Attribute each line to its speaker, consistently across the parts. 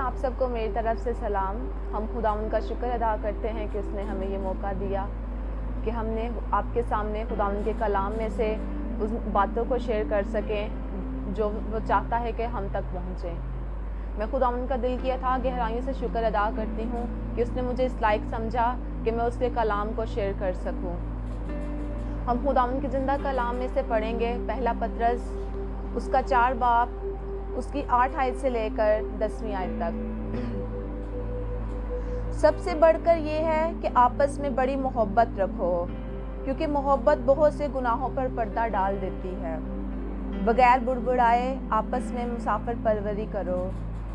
Speaker 1: آپ سب کو میری طرف سے سلام۔ ہم خداوند کا شکر ادا کرتے ہیں کہ اس نے ہمیں یہ موقع دیا کہ ہم نے آپ کے سامنے خداوند کے کلام میں سے اس باتوں کو شیئر کر سکیں جو وہ چاہتا ہے کہ ہم تک پہنچیں۔ میں خداوند کا دل کیا تھا گہرائیوں سے شکر ادا کرتی ہوں کہ اس نے مجھے اس لائق سمجھا کہ میں اس کے کلام کو شیئر کر سکوں۔ ہم خداوند کے زندہ کلام میں سے پڑھیں گے پہلا پطرس اس کا 4 باب اس کی 8 آیت سے لے کر 10ویں آیت تک۔ سب سے بڑھ کر یہ ہے کہ آپس میں بڑی محبت رکھو، کیونکہ محبت بہت سے گناہوں پر پردہ ڈال دیتی ہے۔ بغیر بڑبڑائے آپس میں مسافر پروری کرو،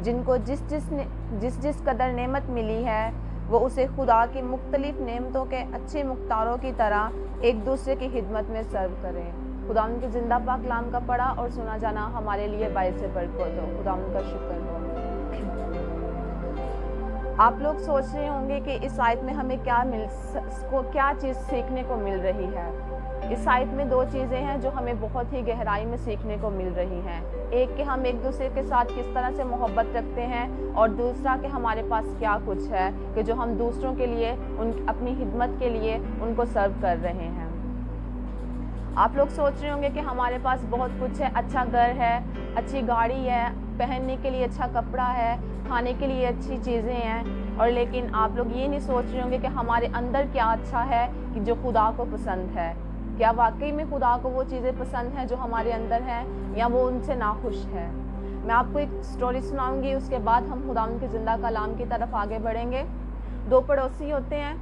Speaker 1: جن کو جس قدر نعمت ملی ہے وہ اسے خدا کی مختلف نعمتوں کے اچھے مختاروں کی طرح ایک دوسرے کی خدمت میں سرو کریں۔ خداوند کے زندہ پاک کلام کا پڑھا اور سنا جانا ہمارے لیے باعث برکت ہو۔ خداوند کا شکر ہو۔ آپ لوگ سوچ رہے ہوں گے کہ اس آیت میں ہمیں کیا چیز سیکھنے کو مل رہی ہے۔ اس آیت میں 2 چیزیں ہیں جو ہمیں بہت ہی گہرائی میں سیکھنے کو مل رہی ہیں۔ ایک کہ ہم ایک دوسرے کے ساتھ کس طرح سے محبت رکھتے ہیں، اور دوسرا کہ ہمارے پاس کیا کچھ ہے کہ جو ہم دوسروں کے لیے اپنی خدمت کے لیے ان کو سرو کر رہے ہیں۔ آپ لوگ سوچ رہے ہوں گے کہ ہمارے پاس بہت کچھ ہے، اچھا گھر ہے، اچھی گاڑی ہے، پہننے کے لیے اچھا کپڑا ہے، کھانے کے لیے اچھی چیزیں ہیں، اور لیکن آپ لوگ یہ نہیں سوچ رہے ہوں گے کہ ہمارے اندر کیا اچھا ہے کہ جو خدا کو پسند ہے۔ کیا واقعی میں خدا کو وہ چیزیں پسند ہیں جو ہمارے اندر ہیں، یا وہ ان سے ناخوش ہے؟ میں آپ کو ایک سٹوری سناؤں گی، اس کے بعد ہم خداوند کے زندہ کلام کی طرف آگے بڑھیں گے۔ 2 پڑوسی ہوتے ہیں۔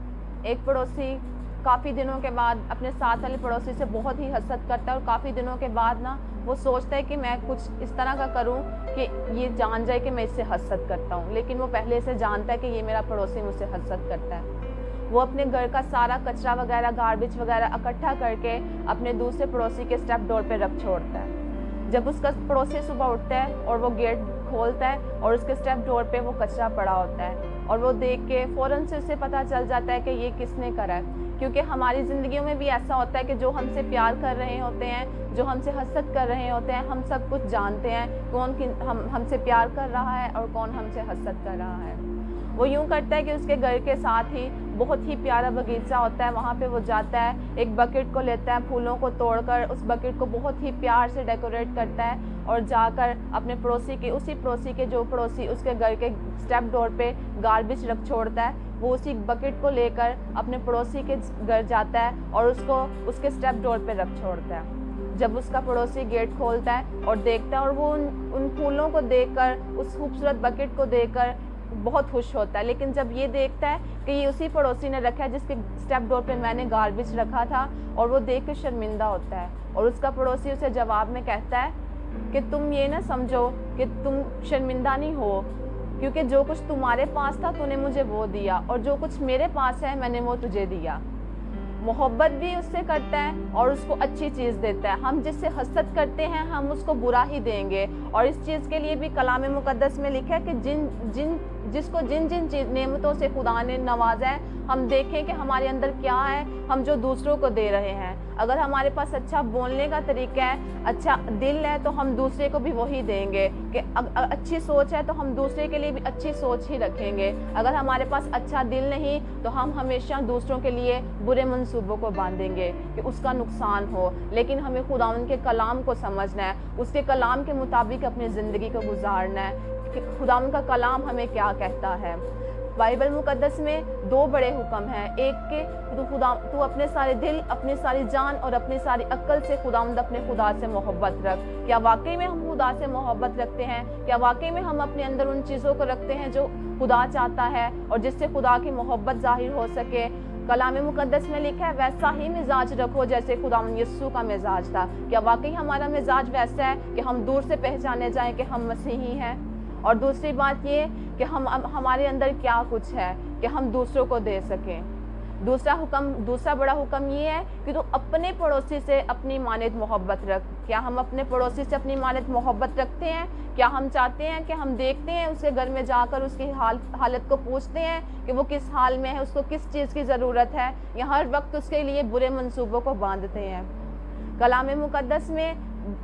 Speaker 1: ایک پڑوسی کافی دنوں کے بعد اپنے ساتھ والے پڑوسی سے بہت ہی حسد کرتا ہے، اور کافی دنوں کے بعد وہ سوچتا ہے کہ میں کچھ اس طرح کا کروں کہ یہ جان جائے کہ میں اس سے حسد کرتا ہوں، لیکن وہ پہلے سے جانتا ہے کہ یہ میرا پڑوسی مجھ سے حسد کرتا ہے۔ وہ اپنے گھر کا سارا کچرا وغیرہ، گاربیج وغیرہ اکٹھا کر کے اپنے دوسرے پڑوسی کے اسٹیپ ڈور پہ رکھ چھوڑتا ہے۔ جب اس کا پڑوسی صبح اٹھتا ہے اور وہ گیٹ کھولتا ہے اور اس کے اسٹیپ ڈور پہ وہ کچرا پڑا ہوتا ہے، اور وہ دیکھ کے فوراً سے اسے پتہ چل جاتا ہے کہ یہ کس نے کرا ہے۔ کیونکہ ہماری زندگیوں میں بھی ایسا ہوتا ہے کہ جو ہم سے پیار کر رہے ہوتے ہیں، جو ہم سے حسد کر رہے ہوتے ہیں، ہم سب کچھ جانتے ہیں کون ہم سے پیار کر رہا ہے اور کون ہم سے حسد کر رہا ہے۔ وہ یوں کرتا ہے کہ اس کے گھر کے ساتھ ہی بہت ہی پیارا باغیچہ ہوتا ہے، وہاں پہ وہ جاتا ہے، ایک بکٹ کو لیتا ہے، پھولوں کو توڑ کر اس بکٹ کو بہت ہی پیار سے ڈیکوریٹ کرتا ہے، اور جا کر اپنے اسی پڑوسی کے جو پڑوسی اس کے گھر کے اسٹیپ ڈور پہ گاربیج رکھ چھوڑتا ہے، وہ اسی بکٹ کو لے کر اپنے پڑوسی کے گھر جاتا ہے اور اس کو اس کے اسٹیپ ڈور پہ رکھ چھوڑتا ہے۔ جب اس کا پڑوسی گیٹ کھولتا ہے اور دیکھتا ہے، اور وہ ان پھولوں کو دیکھ کر، اس خوبصورت بکٹ کو دیکھ کر بہت خوش ہوتا ہے، لیکن جب یہ دیکھتا ہے کہ یہ اسی پڑوسی نے رکھا ہے جس کے اسٹیپ ڈور پہ میں نے گاربیج رکھا تھا، اور وہ دیکھ کے شرمندہ ہوتا ہے، اور اس کا پڑوسی اسے جواب میں کہتا ہے کہ تم یہ نہ سمجھو کہ تم شرمندہ نہیں ہو، کیونکہ جو کچھ تمہارے پاس تھا تو نے مجھے وہ دیا، اور جو کچھ میرے پاس ہے میں نے وہ تجھے دیا۔ محبت بھی اس سے کرتا ہے اور اس کو اچھی چیز دیتا ہے۔ ہم جس سے حسد کرتے ہیں ہم اس کو برا ہی دیں گے، اور اس چیز کے لیے بھی کلام مقدس میں لکھا ہے کہ جس کو جن نعمتوں سے خدا نے نوازا ہے، ہم دیکھیں کہ ہمارے اندر کیا ہے، ہم جو دوسروں کو دے رہے ہیں۔ اگر ہمارے پاس اچھا بولنے کا طریقہ ہے، اچھا دل ہے، تو ہم دوسرے کو بھی وہی دیں گے۔ کہ اچھی سوچ ہے تو ہم دوسرے کے لیے بھی اچھی سوچ ہی رکھیں گے۔ اگر ہمارے پاس اچھا دل نہیں تو ہم ہمیشہ دوسروں کے لیے برے منصوبوں کو باندھیں گے کہ اس کا نقصان ہو۔ لیکن ہمیں خداوند کے کلام کو سمجھنا ہے، اس کے کلام کے مطابق اپنی زندگی کو گزارنا ہے کہ خداوند کا کلام ہمیں کیا کہتا ہے۔ بائبل مقدس میں 2 بڑے حکم ہیں۔ ایک کہ تو اپنے سارے دل، اپنی ساری جان اور اپنی ساری عقل سے اپنے خدا سے محبت رکھ۔ کیا واقعی میں ہم خدا سے محبت رکھتے ہیں؟ کیا واقعی میں ہم اپنے اندر ان چیزوں کو رکھتے ہیں جو خدا چاہتا ہے اور جس سے خدا کی محبت ظاہر ہو سکے؟ کلام مقدس میں لکھا ہے ویسا ہی مزاج رکھو جیسے خداوند یسوع کا مزاج تھا۔ کیا واقعی ہمارا مزاج ویسا ہے کہ ہم دور سے پہچانے جائیں کہ ہم مسیحی ہیں؟ اور دوسری بات یہ کہ ہمارے اندر کیا کچھ ہے کہ ہم دوسروں کو دے سکیں۔ دوسرا بڑا حکم یہ ہے کہ تو اپنے پڑوسی سے اپنی مانند محبت رکھ۔ کیا ہم اپنے پڑوسی سے اپنی مانند محبت رکھتے ہیں؟ کیا ہم چاہتے ہیں کہ ہم دیکھتے ہیں اس کے گھر میں جا کر اس کی حالت کو پوچھتے ہیں کہ وہ کس حال میں ہے، اس کو کس چیز کی ضرورت ہے، یا ہر وقت اس کے لیے برے منصوبوں کو باندھتے ہیں؟ کلام مقدس میں